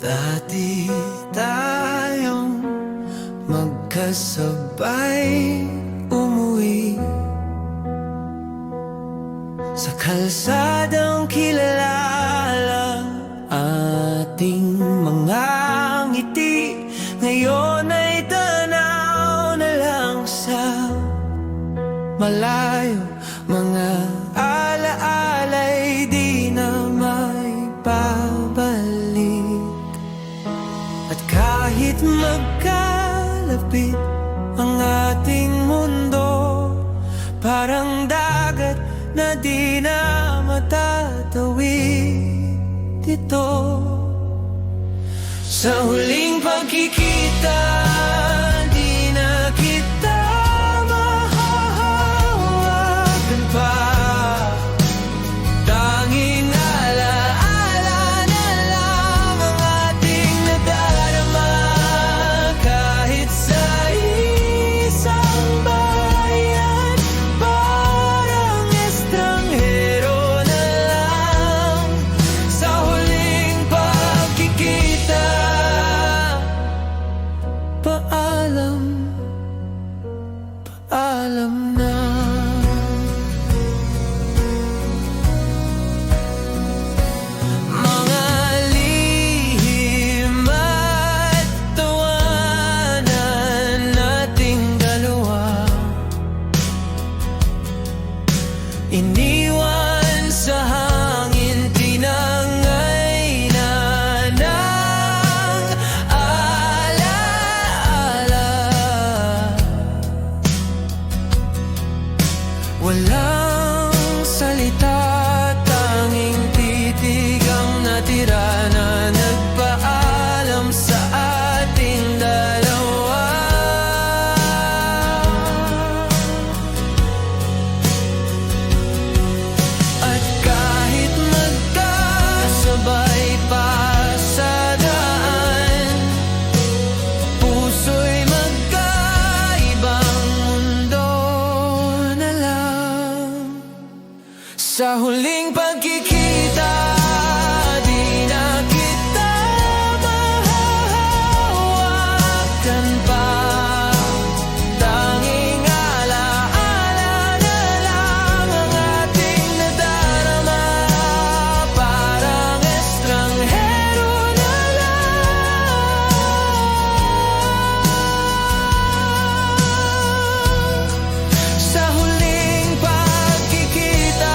Dati tayong magkasabay umuwi sa kalsadang kilala ating mga ngiti. Ngayon ay tanaw na lang sa malayo. Mga alaala'y di na maibabalik. At kahit magkalapit ang ating mundo, parang dagat na di na matatawid ito. Sa huling pagkikita, di na kita mahahawakan pa. Tanging alaala na lang ang ating nadarama, kahit sa isang bayan, parang estranghero na lang. Sa huling pagkikita, paalam, paalam na. Mga lihim at tawanan nating dalawa, iniwan sa hangin, tinangay na ng alaala. Walang salita, tanging titig ang natira na nagpaalam sa ating dalawa. At kahit magkasabay pa sa daan, puso'y magkaibang mundo na lang. Sa huling pagkikita, di na kita mahahawakan pa. Tanging alaala na lang ang ating nadarama, parang estranghero na lang. Sa huling pagkikita,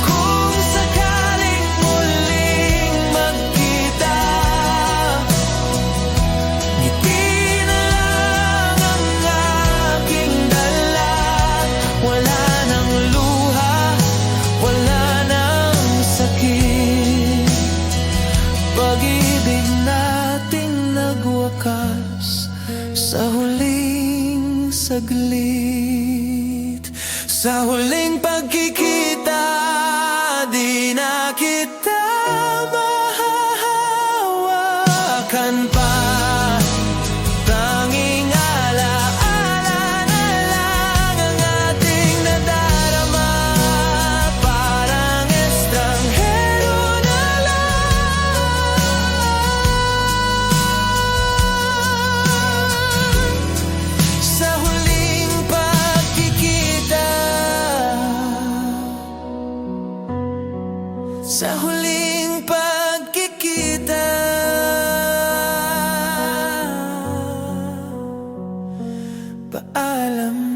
kung sakaling muling magkita, ngiti na lang ang aking dala. Wala nang luha, wala nang sakit. Pag-ibig nating nagwakas sa huling saglit. Sa huling pagkikita, di na kita mahahawakan pa. Tanging alaala na lang ang ating nadarama, parang estranghero na lang. Sa huling pagkikita, sa huling pagkikita, paalam.